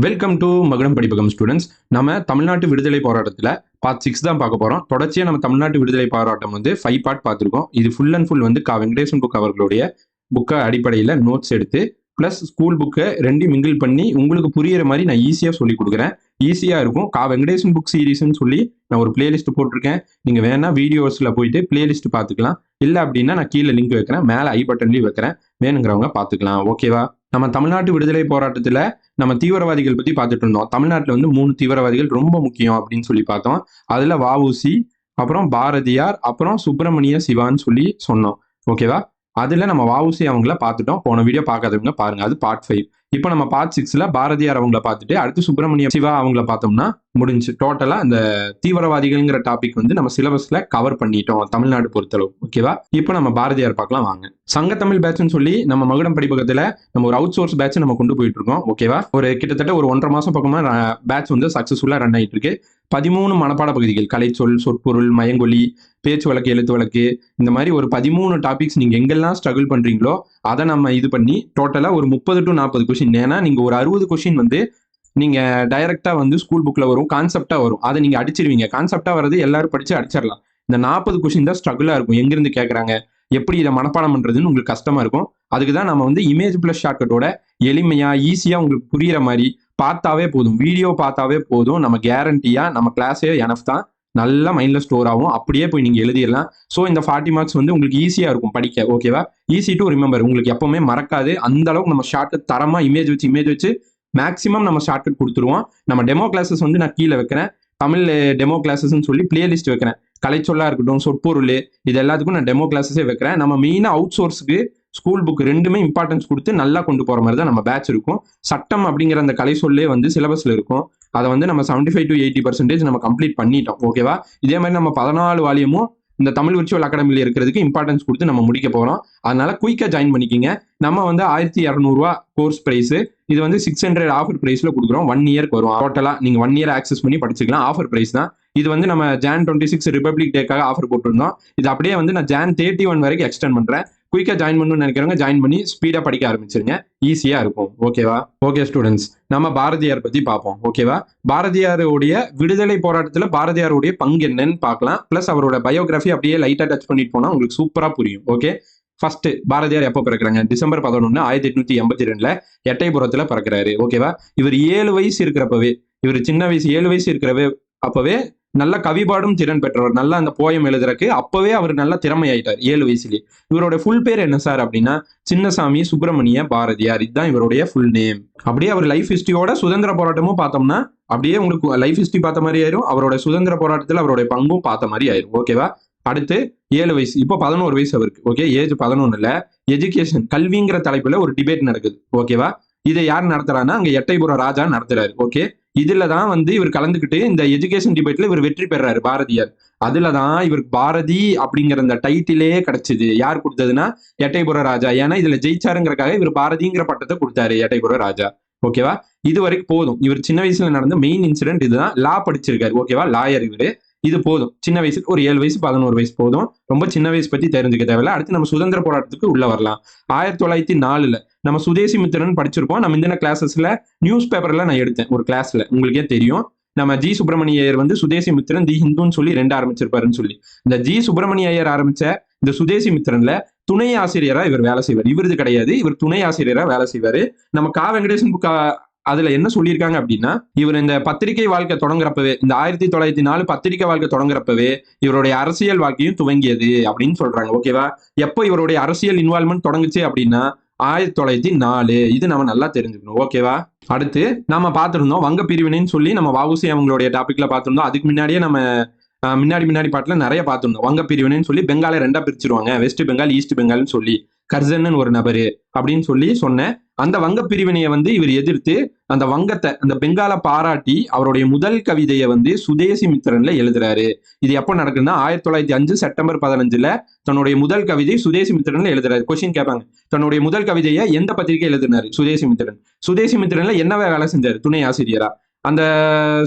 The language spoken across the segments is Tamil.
வெல்கம் டு மகுடம் படிப்பகம் ஸ்டூடெண்ட்ஸ். நம்ம தமிழ்நாட்டு விடுதலை போராட்டத்தில் பார்ட் 6 தான் பார்க்க போகிறோம். தொடர்ச்சியாக நம்ம தமிழ்நாட்டு விடுதலை போராட்டம் வந்து 5 பார்ட் பார்த்துருக்கோம். இது ஃபுல் அண்ட் ஃபுல் வந்து வெங்கடேசன் புக் அவர்களுடைய புக்கை அடிப்படையில் நோட்ஸ் எடுத்து ப்ளஸ் ஸ்கூல் புக்கை ரெண்டையும் மிங்கிள் பண்ணி உங்களுக்கு புரியிற மாதிரி நான் ஈஸியாக சொல்லி கொடுக்குறேன். ஈஸியாக இருக்கும். வெங்கடேசன் புக் சீரீஸ்ன்னு சொல்லி நான் ஒரு பிளேலிஸ்ட் போட்டிருக்கேன். நீங்கள் வேணா வீடியோஸில் போயிட்டு பிளேலிஸ்ட் பார்த்துக்கலாம். இல்லை அப்படின்னா நான் கீழே லிங்க் வைக்கிறேன், மேலே ஐ பட்டன்லையும் வைக்கிறேன், வேணுங்கிறவங்க பார்த்துக்கலாம். ஓகேவா? நம்ம தமிழ்நாட்டு விடுதலை போராட்டத்தில் நம்ம தீவிரவாதிகள் பற்றி பார்த்துட்டு இருந்தோம். தமிழ்நாட்டில் வந்து 3 தீவிரவாதிகள் ரொம்ப முக்கியம் அப்படின்னு சொல்லி பார்த்தோம். அதில் வ.உ.சி, அப்புறம் பாரதியார், அப்புறம் சுப்பிரமணிய சிவான்னு சொல்லி சொன்னோம். ஓகேவா? அதில் நம்ம வ.உ.சி அவங்கள பார்த்துட்டோம். போன வீடியோ பார்க்காதவங்க பாருங்க, அது பார்ட் 5. இப்போ நம்ம பார்ட் 6ல பாரதியார் அவங்கள பார்த்துட்டு அடுத்து சுப்பிரமணிய சிவா அவங்கள பார்த்தோம்னா முடிஞ்சு. டோட்டலாக இந்த தீவிரவாதிகள்ங்கிற டாபிக் வந்து நம்ம சிலபஸ்ல கவர் பண்ணிட்டோம் தமிழ்நாடு பொறுத்தளவு. ஓகேவா? இப்போ நம்ம பாரதியார் பார்க்கலாம் வாங்க. சங்கத்தமிழ் பேட்ச்னு சொல்லி நம்ம மகுடம் படிப்பகத்தில் நம்ம ஒரு அவுட் சோர்ஸ் பேட்ச் நம்ம கொண்டு போயிட்டு இருக்கோம். ஓகேவா? ஒரு கிட்டத்தட்ட ஒரு 1.5 மாசம் பக்கமா பேட்ச் வந்து சக்சஸ்ஃபுல்லாக ரன் ஆகிட்டு இருக்கு. 13 மனப்பாட பகுதிகள், கலைச்சொல், சொற்பொருள், மயங்கொலி, பேச்சு வழக்கு, எழுத்து வழக்கு, இந்த மாதிரி ஒரு 13 டாபிக்ஸ் நீங்க எங்கெல்லாம் ஸ்ட்ரகிள் பண்றீங்களோ அதை நம்ம இது பண்ணி டோட்டலா ஒரு 30 to 40 கொஸ்டின். ஏன்னா நீங்க ஒரு 60 கொஸ்டின் வந்து நீங்க டைரக்டா வந்து ஸ்கூல் புக்ல வரும், கான்செப்டா வரும், அதை நீங்க அடிச்சிருவீங்க. கான்செப்டா வர்றது எல்லாரும் படிச்சு அடிச்சிடலாம். இந்த 40 கொஸ்டின் தான் ஸ்ட்ரகிளா இருக்கும். எங்கிருந்து கேட்கறாங்க, எப்படி இதை மனப்பாடம் பண்றதுன்னு உங்களுக்கு கஷ்டமா இருக்கும். அதுக்கு தான் நம்ம வந்து இமேஜ் பிளஸ் ஷார்ட்கட்டோட எளிமையா ஈஸியா உங்களுக்கு புரியுற மாதிரி பார்த்தாவே போதும், வீடியோ பார்த்தாவே போதும். நம்ம கேரண்டியா நம்ம கிளாஸே எனஃப் தான், நல்லா மைண்ட்ல ஸ்டோர் ஆகும். அப்படியே போய் நீங்க எழுதிடலாம். ஸோ இந்த 40 மார்க்ஸ் வந்து உங்களுக்கு ஈஸியா இருக்கும் படிக்க. ஓகேவா? ஈஸி டு ரிமெம்பர், உங்களுக்கு எப்பவுமே மறக்காது. அந்த அளவுக்கு நம்ம ஷார்ட்கட் தரமா இமேஜ் வச்சு மேக்ஸிமம் நம்ம ஷார்ட்கட் கொடுத்துருவோம். நம்ம டெமோ கிளாஸஸ் வந்து நான் கீழே வைக்கிறேன், தமிழ் டெமோ கிளாஸஸ்ன்னு சொல்லி பிளேலிஸ்ட் வைக்கிறேன். கலைச்சொல்லா இருக்கட்டும், சொற்பொருள், இது எல்லாத்துக்கும் நான் டெமோ கிளாஸஸே வைக்கிறேன். நம்ம மெயினா அவுட் சோர்ஸுக்கு ஸ்கூல் புக் ரெண்டுமே இம்பார்ட்டன்ஸ் கொடுத்து நல்லா கொண்டு போற மாதிரி தான் நம்ம பேட்ச் இருக்கும். சட்டம் அப்படிங்கிற அந்த கலை சொல்லே வந்து சிலபஸ்ல இருக்கும். அதை வந்து நம்ம 75 to 80% நம்ம கம்ப்ளீட் பண்ணிட்டோம். ஓகேவா? இதே மாதிரி நம்ம 14 வால்யூமும் இந்த தமிழ் விர்ச்சுவல் அகாடமியில் இருக்கிறதுக்கு இம்பார்ட்டன்ஸ் கொடுத்து நம்ம முடிக்க போறோம். அதனால குயிக்கா ஜாயின் பண்ணிக்கிங்க. நம்ம வந்து 1200 கோர்ஸ் பிரைஸ், இது வந்து 600 ஆஃபர் பிரைஸ்ல கொடுக்குறோம். 1 இயர்க்கு வரும். டோட்டலா நீங்க 1 இயர் ஆக்சஸ் பண்ணி படிச்சுக்கலாம். ஆஃபர் பிரைஸ் தான் இது. வந்து நம்ம Jan 26 ரிபப்ளிக் டேக்காக ஆஃபர் போட்டிருந்தோம். இது அப்படியே வந்து நான் Jan 31 வரைக்கும் எக்ஸ்டெண்ட் பண்றேன். குயிக்கா ஜாயின் பண்ணணும்னு நினைக்கிறவங்க ஜாயின் பண்ணி ஸ்பீடா படிக்க ஆரம்பிச்சிருங்க. ஈஸியா இருக்கும். ஓகேவா? ஓகே ஸ்டூடெண்ட்ஸ், நம்ம பாரதியார் பத்தி பார்ப்போம். ஓகேவா? பாரதியாருடைய விடுதலை போராட்டத்துல பாரதியாருடைய பங்கு என்னன்னு பார்க்கலாம். பிளஸ் அவரோட பயோகிராஃபி அப்படியே லைட்டா டச் பண்ணிட்டு போனா உங்களுக்கு சூப்பரா புரியும். ஓகே? ஃபர்ஸ்ட், பாரதியார் எப்போ பிறக்கிறாங்க? December 11, 1882 எட்டயபுரத்துல பிறக்கிறாரு. ஓகேவா? இவர் 7 வயசு இருக்கிறப்பவே, இவர் சின்ன வயசு 7 வயசு இருக்கிறவே அப்பவே நல்ல கவிபாடும் திறன் பெற்றவர். நல்லா அந்த போயம் எழுதுறக்கு அப்பவே அவர் நல்ல திறமை ஆயிட்டார் 7 வயசுலயே. இவரோட ஃபுல் பேர் என்ன சார் அப்படின்னா சின்னசாமி சுப்பிரமணிய பாரதியார். இதுதான் இவருடைய ஃபுல் நேம். அப்படியே அவர் லைஃப் ஹிஸ்டரியோட சுதந்திர போராட்டமும் பார்த்தோம்னா அப்படியே உங்களுக்கு லைஃப் ஹிஸ்டரி பார்த்த மாதிரி ஆயிரும். அவரோட சுதந்திர போராட்டத்தில் அவருடைய பங்கும் பார்த்த மாதிரி ஆயிரும். ஓகேவா? அடுத்து 7 வயசு, இப்போ 11 வயசு அவருக்கு. ஓகே? ஏஜ் 11ல எஜுகேஷன், கல்விங்கிற தலைப்புல ஒரு டிபேட் நடக்குது. ஓகேவா? இதை யார் நடத்துறான்னா அங்க எட்டயபுரம் ராஜா நடத்துறாரு. ஓகே? இதுலதான் வந்து இவர் கலந்துக்கிட்டு இந்த எஜுகேஷன் டிபேட்ல இவர் வெற்றி பெறாரு பாரதியார். அதுலதான் இவருக்கு பாரதி அப்படிங்கிற அந்த டைட்டிலே கிடைச்சது. யார் கொடுத்ததுன்னா எட்டயபுர ராஜா. ஏன்னா இதுல ஜெயிச்சாருங்கிறக்காக இவர் பாரதிங்கிற பட்டத்தை கொடுத்தாரு எட்டயபுர ராஜா. ஓகேவா? இது வரைக்கும் போதும். இவர் சின்ன வயசுல நடந்த மெயின் இன்சிடென்ட் இதுதான். லா படிச்சிருக்காரு. ஓகேவா? லாயர் இவரு. இது போதும். சின்ன வயசுக்கு ஒரு 7 வயசு 11 வயசு போதும். ரொம்ப சின்ன வயசு பத்தி தெரிஞ்சுக்க தேவையில்ல. அடுத்து நம்ம சுதந்திர போராட்டத்துக்கு உள்ள வரலாம். 1904 நம்ம சுதேசி மித்திரன் படிச்சிருப்போம். நம்ம இந்த கிளாஸஸ்ல நியூஸ் பேப்பர்ல நான் எடுத்தேன் ஒரு கிளாஸ்ல, உங்களுக்கே தெரியும். நம்ம ஜி சுப்பிரமணிய ஐயர் வந்து சுதேசி மித்திரன் தி ஹிந்துன்னு சொல்லி 2 ஆரம்பிச்சிருப்பாருன்னு சொல்லி, இந்த ஜி சுப்பிரமணிய ஐயர் ஆரம்பிச்ச இந்த சுதேசி மித்திரன்ல துணை ஆசிரியரா இவர் வேலை செய்வார். இவரது கிடையாது, இவர் துணை ஆசிரியரா வேலை செய்வாரு. நம்ம வெங்கடேசன் புக் அதுல என்ன சொல்லியிருக்காங்க அப்படின்னா, இவர் இந்த பத்திரிகை வாழ்க்கை தொடங்குறப்பவே, இந்த 1904 பத்திரிகை வாழ்க்கை தொடங்குறப்பவே இவருடைய அரசியல் வாழ்க்கையும் துவங்கியது அப்படின்னு சொல்றாங்க. ஓகேவா? எப்போ இவருடைய அரசியல் இன்வால்மெண்ட் தொடங்குச்சு அப்படின்னா 1904. இது நம்ம நல்லா தெரிஞ்சுக்கணும். ஓகேவா? அடுத்து நம்ம பார்த்துருந்தோம் வங்க பிரிவினைன்னு சொல்லி நம்ம வ.உ.சி அவங்களுடைய டாபிக்ல பார்த்துருந்தோம். அதுக்கு முன்னாடியே நம்ம முன்னாடி பாட்டுல நிறைய பார்த்துருந்தோம். வங்க பிரிவினைன்னு சொல்லி பெங்காலை 2ஆ பிரிச்சிருவாங்க, வெஸ்ட் பெங்கால் ஈஸ்ட் பெங்கால்னு சொல்லி. கர்சன் ஒரு நபரு அப்படின்னு சொல்லி சொன்னேன். அந்த வங்க பிரிவினையை வந்து இவர் எதிர்த்து அந்த வங்கத்தை, அந்த பெங்காலை பாராட்டி அவருடைய முதல் கவிதையை வந்து சுதேசி மித்திரன்ல எழுதுறாரு. இது எப்போ நடக்குதுன்னா 1905 செப்டம்பர் 15 தன்னுடைய முதல் கவிதை சுதேசி மித்திரன்ல எழுதுறாரு. கொஸ்டின் கேட்பாங்க, தன்னுடைய முதல் கவிதையை எந்த பத்திரிகை எழுதினாரு? சுதேசி மித்திரன். சுதேசி மித்திரன்ல என்ன வேலை செஞ்சாரு? துணை ஆசிரியரா. அந்த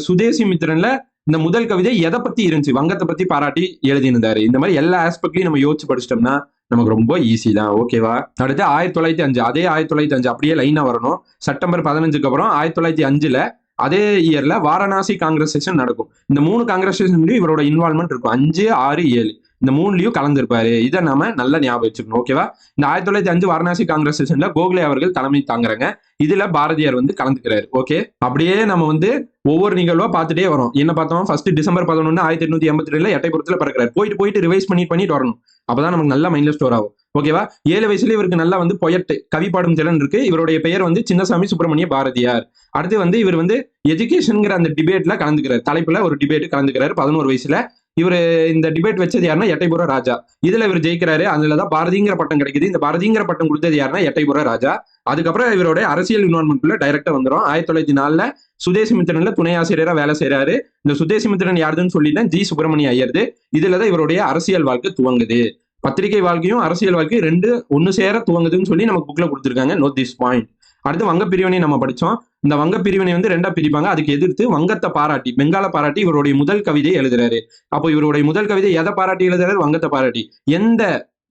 சுதேசி மித்திரன்ல இந்த முதல் கவிதை எதை பத்தி இருந்துச்சு? வங்கத்தை பத்தி பாராட்டி எழுதியிருந்தாரு. இந்த மாதிரி எல்லா ஆஸ்பெக்ட்லயும் நம்ம யோசிச்சு படிச்சிட்டோம்னா நமக்கு ரொம்ப ஈஸி தான். ஓகேவா? அடுத்து 1905 அதே 1905 அப்படியே லைனா வரணும். செப்டம்பர் 15க்கு அப்புறம் 1905ல அதே இயர்ல வாரணாசி காங்கிரஸ் செஷன் நடக்கும். இந்த 3 காங்கிரஸ் செஷன்லயும் இவரோட இன்வால்வ்மெண்ட் இருக்கும். 5, 6, 7 இந்த 3லயும் கலந்திருப்பாரு. இதை நாம நல்லா ஞாபகம் வச்சுக்கணும். ஓகேவா? இந்த 1905 வாரணாசி காங்கிரஸ் செஷன்ல கோகலே அவர்கள் தலைமை தாங்குறாங்க. இதுல பாரதியார் வந்து கலந்துக்கிறாரு. ஓகே, அப்படியே நம்ம வந்து ஒவ்வொரு நிகழ்வா பார்த்துட்டே வரும். என்ன பார்த்தோம்? ஃபர்ஸ்ட் டிசம்பர் 11 1882 எட்டயபுரத்துல பிறக்கிறார். போயிட்டு ரிவைஸ் பண்ணிட்டு வரணும். அப்பதான் நமக்கு நல்லா மைண்ட்ல ஸ்டோர் ஆகும். ஓகேவா? 7 வயசுல இவருக்கு நல்லா வந்து பொயட் கவி பாடும் திறன் இருக்கு. இவருடைய பெயர் வந்து சின்னசாமி சுப்பிரமணிய பாரதியார். அடுத்து வந்து இவர் வந்து எஜுகேஷன்ங்கிற அந்த டிபேட்ல கலந்துக்கிறார். தலைப்புல ஒரு டிபேட் கலந்துக்கிறாரு 11 வயசுல. இவரு இந்த டிபேட் வச்சது யாருன்னா எட்டயபுர ராஜா. இதுல இவர் ஜெயிக்கிறாரு. அதுலதான் பாரதிங்கிற பட்டம் கிடைக்குது. இந்த பாரதிங்கிற பட்டம் கொடுத்தது யாருன்னா எட்டயபுர ராஜா. அதுக்கப்புறம் இவருடைய அரசியல் இன்வால்மெண்ட்ல டைரக்டா வந்துடும். 1904 சுதேசிமித்திரன்ல துணை ஆசிரியரா வேலை செய்யறாரு. இந்த சுதேசிமித்திரன் யாருன்னு சொல்லிதான் ஜி சுப்பிரமணிய ஐயர்து. இதுலதான் இவருடைய அரசியல் வாழ்க்கை துவங்குது. பத்திரிகை வாழ்க்கையும் அரசியல் வாழ்க்கையும் ரெண்டு ஒன்னு சேர துவங்குதுன்னு சொல்லி நமக்கு புக்ல கொடுத்துருக்காங்க. Note this point. அடுத்து வங்க பிரிவினை நம்ம படிச்சோம். இந்த வங்க பிரிவினை வந்து ரெண்டா பிரிப்பாங்க. அதுக்கு எதிர்த்து வங்கத்தை பாராட்டி பெங்கால பாராட்டி இவருடைய முதல் கவிதை எழுதுறாரு. அப்போ இவருடைய முதல் கவிதை எதை பாராட்டி எழுதுறாரு? வங்கத்தை பாராட்டி. எந்த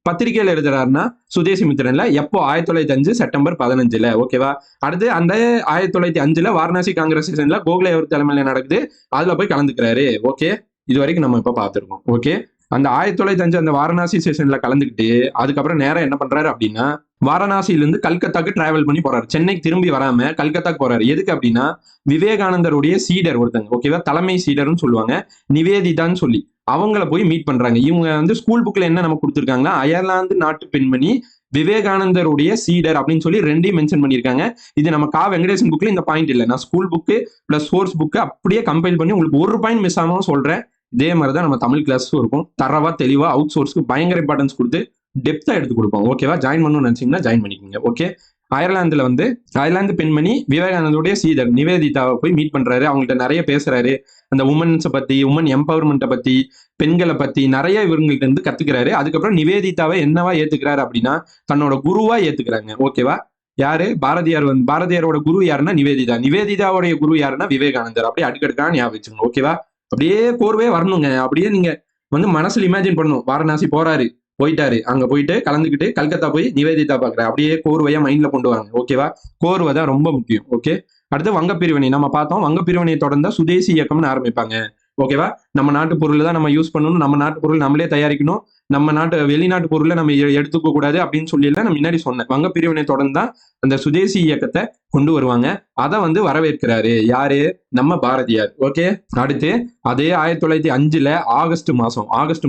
பத்திரிகையில எழுதுறாருன்னா சுதேசிமித்திரன்ல. எப்போ? 1905 செப்டம்பர் 15ல. ஓகேவா? அடுத்து அந்த 1905ல வாரணாசி காங்கிரஸ் செஷன்ல கோகலே அவர் தலைமையில நடக்குது. அதுல போய் கலந்துக்கிறாரு. ஓகே, இது வரைக்கும் நம்ம இப்ப பாத்துருக்கோம். ஓகே, அந்த 1905 அந்த வாரணாசி செஷன்ல கலந்துக்கிட்டு அதுக்கப்புறம் நேரம் என்ன பண்றாரு அப்படின்னா வாரணாசியிலிருந்து கல்கத்தாக்கு டிராவல் பண்ணி போறாரு. சென்னைக்கு திரும்பி வராம கல்கத்தாக்கு போறாரு. எதுக்கு அப்படின்னா விவேகானந்தருடைய சீடர் ஒருத்தங்க, ஓகேவா, தலைமை சீடர்னு சொல்லுவாங்க, நிவேதிதான்னு சொல்லி அவங்கள போய் மீட் பண்றாங்க. இவங்க வந்து ஸ்கூல் புக்ல என்ன நமக்கு கொடுத்துருக்காங்கன்னா அயர்லாந்து நாட்டு பெண்மணி விவேகானந்தருடைய சீடர் அப்படின்னு சொல்லி ரெண்டையும் மென்ஷன் பண்ணியிருக்காங்க. இது நம்ம கா வெங்கடேசன் புக்ல இந்த பாயிண்ட் இல்லை. நான் school book plus source book அப்படியே கம்பைல் பண்ணி உங்களுக்கு ஒரு பாயிண்ட் மிஸ் ஆகாம சொல்றேன். இதே மாதிரிதான் நம்ம தமிழ் கிளாஸும் இருக்கும். தரவா தெளிவா அவுட் சோர்ஸ்க்கு பயங்கர இம்பார்ட்டன்ஸ் கொடுத்து டெப்தா எடுத்து கொடுப்போம். ஓகேவா? ஜாயின் பண்ணணும்னு நினைச்சீங்கன்னா ஜாயின் பண்ணிக்கோங்க. ஓகே, அயர்லாந்துல வந்து அயர்லாந்து பெண்மணி விவேகானந்தருடைய சீடர் நிவேதிதாவை போய் மீட் பண்றாரு. அவங்கள்ட்ட நிறைய பேசுறாரு. அந்த உமன்ஸை பத்தி, உமன் எம்பவர்மெண்ட்டை பத்தி, பெண்களை பத்தி நிறைய இவங்கள்ட்ட இருந்து கத்துக்கிறாரு. அதுக்கப்புறம் நிவேதிதாவை என்னவா ஏத்துக்கிறாரு அப்படின்னா தன்னோட குருவா ஏத்துக்கிறாங்க. ஓகேவா? யாரு? பாரதியார் வந்து பாரதியாரோட குரு யாருன்னா நிவேதிதா. நிவேதிதாவுடைய குரு யாருன்னா விவேகானந்தர். அப்படியே அடுக்கடுக்கான ஞாபகம் வச்சுக்கணும். ஓகேவா? அப்படியே கோர்வே வரணுங்க. அப்படியே நீங்க வந்து மனசுல இமேஜின் பண்ணணும். வாரணாசி போறாரு, போயிட்டாரு, அங்க போயிட்டு கலந்துக்கிட்டு கல்கத்தா போய் நிவேதிதா பாக்குற அப்படியே கோர்வையா மைண்ட்ல கொண்டு வாங்க. ஓகேவா? கோர்வை தான் ரொம்ப முக்கியம். ஓகே, அடுத்து வங்க பிரிவினை நம்ம பார்த்தோம். வங்க பிரிவினையை தொடர்ந்தா சுதேசி இயக்கம்னு ஆரம்பிப்பாங்க. ஓகேவா? நம்ம நாட்டு பொருள் தான் நம்ம யூஸ் பண்ணணும், நம்ம நாட்டு பொருள் நம்மளே தயாரிக்கணும், நம்ம நாட்டு வெளிநாட்டு பொருளை நம்ம எடுத்துக்க கூடாது அப்படின்னு சொல்லி எல்லாம் நான் முன்னாடி சொன்னேன். வங்க பிரிவினை தொடர்ந்தா அந்த சுதேசி இயக்கத்தை கொண்டு வருவாங்க. அதை வந்து வரவேற்கிறாரு யாரு? நம்ம பாரதியார். ஓகே, அடுத்து அதே 1905 ஆகஸ்ட்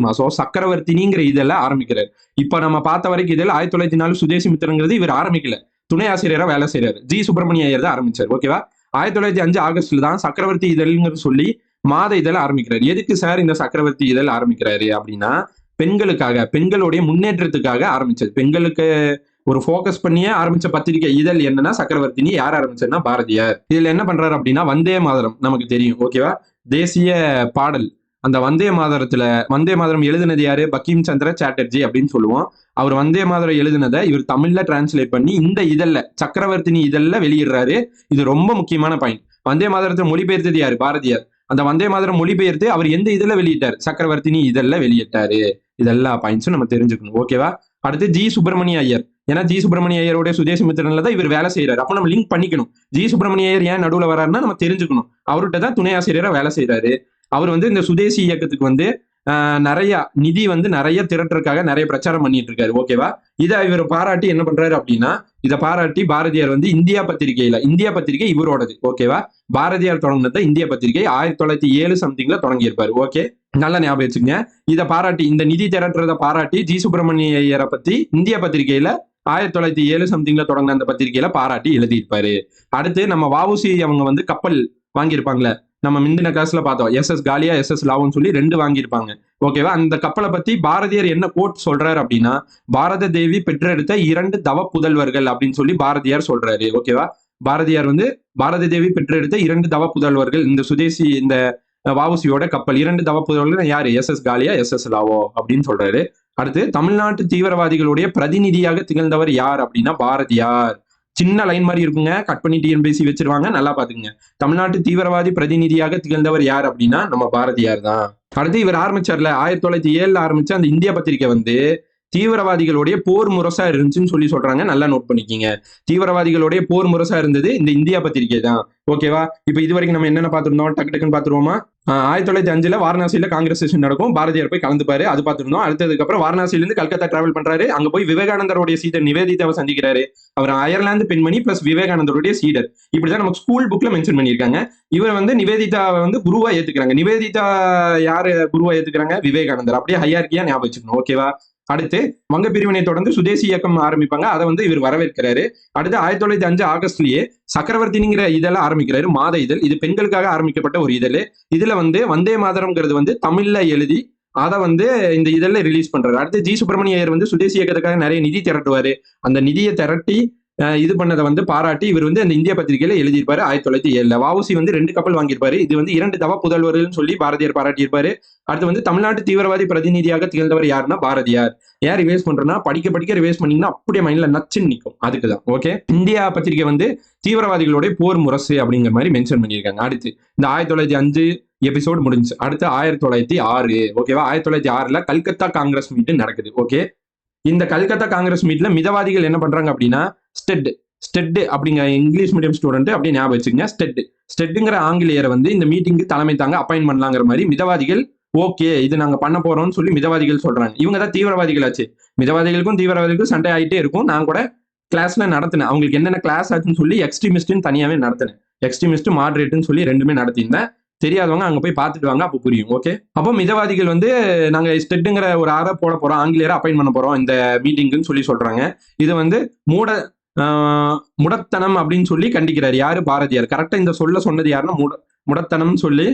மாசம் சக்கரவர்த்தினிங்கிற இதெல்லாம் ஆரம்பிக்கிறார். இப்ப நம்ம பார்த்த வரைக்கும் இதில் 1904 சுதேசி மித்திரங்கிறது இவர் ஆரம்பிக்கல, துணை ஆசிரியரா வேலை செய்யறாரு. ஜி சுப்பிரமணிய ஐயர் தான் ஆரம்பிச்சார். ஓகேவா? 1905 ஆகஸ்ட்ல தான் சக்கரவர்த்தி இதழ்ங்கிறது சொல்லி மாத இதழ் ஆரம்பிக்கிறாரு. எதுக்கு சார் இந்த சக்கரவர்த்தி இதழ் ஆரம்பிக்கிறாரு அப்படின்னா பெண்களுக்காக, பெண்களுடைய முன்னேற்றத்துக்காக ஆரம்பிச்சது. பெண்களுக்கு ஒரு போக்கஸ் பண்ணியே ஆரம்பிச்ச பத்திரிகை இதழ் என்னன்னா சக்கரவர்த்தினி. யார் ஆரம்பிச்சதுன்னா பாரதியார். இதுல என்ன பண்றாரு அப்படின்னா வந்தே மாதரம் நமக்கு தெரியும். ஓகேவா? தேசிய பாடல். அந்த வந்தே மாதரம் எழுதினது யாரு? பங்கிம் சந்திர சாட்டர்ஜி அப்படின்னு சொல்லுவோம். அவர் வந்தே மாதரம் எழுதினதை இவர் தமிழ்ல டிரான்ஸ்லேட் பண்ணி இந்த இதழ்ல சக்கரவர்த்தினி இதழ்ல வெளியிடுறாரு. இது ரொம்ப முக்கியமான பாயிண்ட். வந்தே மாதரத்தை மொழிபெயர்த்தது யாரு? பாரதியார். அந்த வந்தே மாதரம் மொழிபெயர்த்து அவர் எந்த இதழ்ல வெளியிட்டார்? சக்கரவர்த்தினி இதழ்ல வெளியிட்டாரு. இதெல்லா பாயிண்ட்ஸும் நம்ம தெரிஞ்சுக்கணும். ஓகேவா? அடுத்து ஜி சுப்பிரமணிய ஐயர். ஏன்னா ஜி சுப்பிரமணிய ஐயருடைய சுதேசி மித்திரன்ல தான் இவர் வேலை செய்யறாரு. அப்ப நம்ம லிங்க் பண்ணிக்கணும். ஜி சுப்பிரமணிய ஐயர் ஏன் நடுவுல வர்றாருன்னா நம்ம தெரிஞ்சுக்கணும். அவர்கிட்ட தான் துணை ஆசிரியரா வேலை செய்யறாரு. அவர் வந்து இந்த சுதேசி இயக்கத்துக்கு வந்து நிறைய நிதி வந்து நிறைய திரட்டுறதுக்காக நிறைய பிரச்சாரம் பண்ணிட்டு இருக்காரு. ஓகேவா? இதை இவர் பாராட்டி என்ன பண்றாரு அப்படின்னா இதை பாராட்டி பாரதியார் வந்து இந்தியா பத்திரிகை இவரோடது. ஓகேவா? பாரதியார் தொடங்கினத இந்தியா பத்திரிகை 1907 சம்திங்ல தொடங்கியிருப்பாரு. ஓகே, நல்லா ஞாபகம் வச்சுங்க. இதை பாராட்டி இந்த நிதி திரட்டுறதை பாராட்டி ஜி சுப்பிரமணிய ஐயரை பத்தி இந்தியா பத்திரிகையில 1907 சம்திங்ல தொடங்கின அந்த பத்திரிகையில பாராட்டி எழுதியிருப்பாரு. அடுத்து நம்ம வஉசி அவங்க வந்து கப்பல் வாங்கியிருப்பாங்களே, நம்ம முந்தின கிளாஸ்ல பார்த்தோம். SS காலியா SS லாவுன்னு சொல்லி 2 வாங்கியிருப்பாங்க. ஓகேவா? அந்த கப்பலை பத்தி பாரதியார் என்ன கோட் சொல்றாரு அப்படின்னா பாரத தேவி பெற்றெடுத்த 2 தவ புதல்வர்கள் அப்படின்னு சொல்லி பாரதியார் சொல்றாரு. ஓகேவா? பாரதியார் வந்து பாரத தேவி பெற்றெடுத்த 2 தவ புதல்வர்கள் இந்த சுதேசி இந்த வஉசியோட கப்பல். 2 தவ புதல்வர்கள் யாரு? SS காலியா SS லாவோ அப்படின்னு சொல்றாரு. அடுத்து தமிழ்நாட்டு தீவிரவாதிகளுடைய பிரதிநிதியாக திகழ்ந்தவர் யார் அப்படின்னா பாரதியார். சின்ன லைன் மாதிரி இருக்குங்க, கட் பண்ணி டிஎன்பிஎஸ்சி வச்சிருவாங்க, நல்லா பாத்துக்கங்க. தமிழ்நாட்டு தீவிரவாதி பிரதிநிதியாக திகழ்ந்தவர் யார் அப்படின்னா நம்ம பாரதியார் தான். அடுத்து இவர் ஆரம்பிச்சார்ல 1907 ஆரம்பிச்ச அந்த இந்தியா பத்திரிகை வந்து தீவிரவாதிகளுடைய போர் முரசா இருந்துச்சுன்னு சொல்லி சொல்றாங்க. நல்லா நோட் பண்ணிக்கிங்க. தீவிரவாதிகளுடைய போர் முரசா இருந்தது இந்த இந்தியா பத்திரிகை தான். ஓகேவா? இப்ப இது வரைக்கும் நம்ம என்னென்ன பார்த்திருந்தோம், டக்கு டக்குன்னு பார்த்துருவோமா? 1905 வாரணாசியில காங்கிரஸ் செஷன் நடக்கும். பாரதியார் போய் கலந்துப்பாரு, அது பார்த்திருந்தோம். அடுத்ததுக்கு அப்புறம் வாரணாசியில இருந்து கல்கத்தா டிராவல் பண்றாரு. அங்க போய் விவேகானந்தருடைய சீடர் நிவேதிதாவை சந்திக்கிறாரு. அவர் அயர்லாந்து பெண்மணி பிளஸ் விவேகானந்தருடைய சீடர். இப்படிதான் நமக்கு ஸ்கூல் புக்ல மென்ஷன் பண்ணியிருக்காங்க. இவர் வந்து நிவேதிதாவை வந்து குருவா ஏத்துக்கிறாங்க. நிவேதிதா யாரு குருவா ஏத்துக்கிறாங்க? விவேகானந்தர். அப்படியே ஹையார்கியா ஞாபகம் வச்சுக்கணும். ஓகேவா? அடுத்து வங்க பிரிவினை தொடர்ந்து சுதேசி இயக்கம் ஆரம்பிப்பாங்க. அதை வந்து இவர் வரவேற்கிறாரு. அடுத்து 1905 ஆகஸ்ட்லயே சக்கரவர்த்திங்கிற இதழ ஆரம்பிக்கிறாரு, மாத இதழ். இது பெண்களுக்காக ஆரம்பிக்கப்பட்ட ஒரு இதழ். இதுல வந்து வந்தே மாதரம்ங்கிறது வந்து தமிழ்ல எழுதி அதை வந்து இந்த இதழ்ல ரிலீஸ் பண்றாரு. அடுத்து ஜி சுப்பிரமணிய ஐயர் வந்து சுதேசி இயக்கத்துக்காக நிறைய நிதி திரட்டுவாரு. அந்த நிதியை திரட்டி இது பண்ணதை வந்து பாராட்டி இவர் வந்து அந்த இந்திய பத்திரிகையில எழுதியிருப்பாரு 1907. வஉசி வந்து 2 கப்பல் வாங்கியிருப்பாரு. இது வந்து 2 தவ புதல்வர்கள் சொல்லி பாரதியார் பாராட்டியிருப்பாரு. அடுத்து வந்து தமிழ்நாட்டு தீவிரவாதி பிரதிநிதியாக திகழ்ந்தவர் யாருன்னா பாரதியார். ஏன் ரிவைஸ் பண்றோம்னா படிக்க ரிவைஸ் பண்ணீங்கன்னா அப்படியே மைண்ட்ல நச்சுன்னு நிற்கும். அதுக்குதான். ஓகே, இந்தியா பத்திரிகை வந்து தீவிரவாதிகளுடைய போர் முரசு அப்படிங்கிற மாதிரி மென்ஷன் பண்ணியிருக்காங்க. அடுத்து இந்த 1905 எபிசோடு முடிஞ்சு. அடுத்து 1906. ஓகேவா? 1906 கல்கத்தா காங்கிரஸ் மீட்டிங் நடக்குது. ஓகே, இந்த கல்கத்தா காங்கிரஸ் மீட்ல மிதவாதிகள் என்ன பண்றாங்க அப்படின்னா ஸ்டெட் அப்படிங்கிற இங்கிலீஷ் மீடியம் ஸ்டூடெண்ட் அப்படியே ஞாபகம் வச்சுக்கங்க. ஸ்டெட்டுங்கிற ஆங்கிலேயரை வந்து இந்த மீட்டிங்கு தலைமை தாங்க அப்பாயின் பண்ணலாங்கிற மாதிரி மிதவாதிகள் ஓகே இது நாங்க பண்ண போறோம்னு சொல்லி மிதவாதிகள் சொல்றாங்க. இவங்க தான் தீவிரவாதிகள் ஆச்சு. மிதவாதிகளுக்கும் தீவிரவாதிகளுக்கும் சண்டை ஆகிட்டே இருக்கும். நான் கூட கிளாஸ்ல நடத்தினேன். அவங்களுக்கு என்னென்ன கிளாஸ் ஆச்சுன்னு சொல்லி எக்ஸ்ட்ரீமிஸ்ட்னு தனியாவே நடத்தினேன். எக்ஸ்ட்ரீமிஸ்ட் மாடரேட்னு சொல்லி 2மே நடத்தியிருந்தேன். தெரியாதவங்க அங்க போய் பார்த்துட்டு வாங்க, அப்போ புரியும். ஓகே, அப்போ மிதவாதிகள் வந்து நாங்க ஸ்டெட்டுங்கிற ஒரு ஆரை போட போறோம், ஆங்கிலேயரை அப்பாயின் பண்ண போறோம் இந்த மீட்டிங்னு சொல்லி சொல்றாங்க. இது வந்து முடத்தனம் அப்படின்னு சொல்லி கண்டிக்கிறார். யாரு? பாரதியார். கரெக்டா இந்த சொன்னது யாருன்னா முடத்தனம் சொல்லி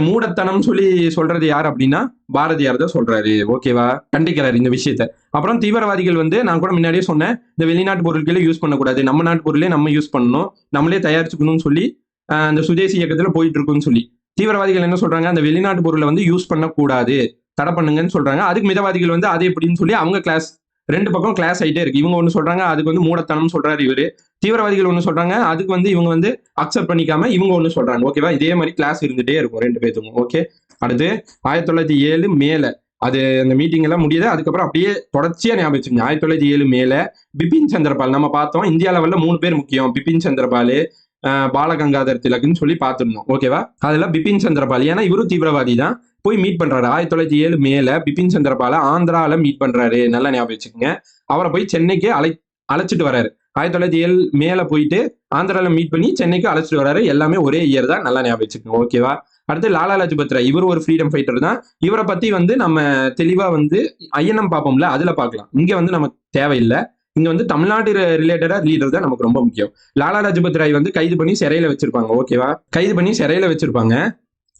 மூடத்தனம் சொல்லி சொல்றது யார் அப்படின்னா பாரதியார் தான் சொல்றாரு. ஓகேவா? கண்டிக்கிறாரு இந்த விஷயத்த. அப்புறம் தீவிரவாதிகள் வந்து நான் கூட முன்னாடியே சொன்னேன், இந்த வெளிநாட்டு பொருட்களே யூஸ் பண்ணக்கூடாது, நம்ம நாட்டு பொருளே நம்ம யூஸ் பண்ணணும், நம்மளே தயாரிச்சுக்கணும்னு சொல்லி அந்த சுதேசி இயக்கத்துல போயிட்டு இருக்குன்னு சொல்லி தீவிரவாதிகள் என்ன சொல்றாங்க, அந்த வெளிநாட்டு பொருளை வந்து யூஸ் பண்ணக்கூடாது, தடை பண்ணுங்கன்னு சொல்றாங்க. அதுக்கு மிதவாதிகள் வந்து அது எப்படின்னு சொல்லி அவங்க கிளாஸ் 2 பக்கம் கிளாஸ் ஆகிட்டே இருக்கு. இவங்க ஒண்ணு சொல்றாங்க, அதுக்கு வந்து மூடத்தனம் சொல்றாரு இவரு. தீவிரவாதிகள் ஒண்ணு சொல்றாங்க, அதுக்கு வந்து இவங்க வந்து அக்செப்ட் பண்ணிக்காம இவங்க ஒண்ணு சொல்றாங்க. ஓகேவா? இதே மாதிரி கிளாஸ் இருந்துட்டே இருக்கும் 2 பேத்துக்கும். ஓகே, அடுத்து 1907 மேல அது அந்த மீட்டிங் எல்லாம் முடியுது. அதுக்கப்புறம் அப்படியே தொடர்ச்சியா ஞாபகம் வச்சுக்கோங்க. 1907 மேல பிபின் சந்திரபால் நம்ம பார்த்தோம். இந்தியா லெவல்ல 3 பேர் முக்கியம். பிபின் சந்திரபால், பாலகங்காதர் திலக்னு சொல்லி பார்த்துருந்தோம். ஓகேவா? அதுல பிபின் சந்திரபால், ஏன்னா இவரும் தீவிரவாதி தான், போய் மீட் பண்றாரு. 1907 மேல பிபின் சந்திரபால ஆந்திரால மீட் பண்றாரு. நல்லா ஞாபகம் வச்சுக்கோங்க. அவரை போய் சென்னைக்கு அழைச்சிட்டு வராரு. 1907 மேல போயிட்டு ஆந்திரால மீட் பண்ணி சென்னைக்கு அழைச்சிட்டு வராரு. எல்லாமே ஒரே இயர் தான். நல்லா ஞாபகம் வச்சுக்கோங்க. ஓகேவா? அடுத்து லாலா லஜபத் ராய். இவர் ஒரு ஃப்ரீடம் ஃபைட்டர் தான். இவரை பத்தி வந்து நம்ம தெளிவா வந்து ஐஎன்எம் பார்ப்போம்ல, அதுல பார்க்கலாம். இங்க வந்து நமக்கு தேவையில்லை. இங்க வந்து தமிழ்நாடு ரிலேட்டடா லீடர் தான் நமக்கு ரொம்ப முக்கியம். லாலா லஜபத் ராய் வந்து கைது பண்ணி சிறையில வச்சிருப்பாங்க. ஓகேவா? கைது பண்ணி சிறையில வச்சிருப்பாங்க.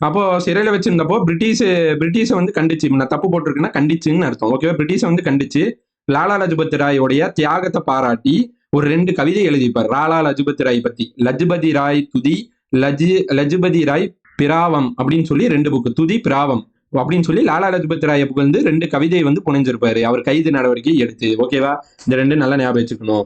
அப்போ சிறையில வச்சிருந்தப்போ பிரிட்டிஷை வந்து கண்டிச்சு, நான் தப்பு போட்டிருக்கேன்னா கண்டிச்சுன்னு அர்த்தம். ஓகேவா? பிரிட்டிஷை வந்து கண்டிச்சு லாலா லஜபத் ராயோடைய தியாகத்தை பாராட்டி ஒரு 2 கவிதை எழுதிப்பார் லாலா லஜபத் ராய் பத்தி. லஜபதி ராய் துதி, லஜபதி ராய் பிராவம் அப்படின்னு சொல்லி 2 புக்கு, துதி பிராவம் அப்படின்னு சொல்லி லாலா லஜபத் ராய் வந்து 2 கவிதை வந்து புனைஞ்சிருப்பாரு அவர் கைது நடவடிக்கை எடுத்து. ஓகேவா? இந்த 2 நல்லா ஞாபகம் வச்சுக்கணும்.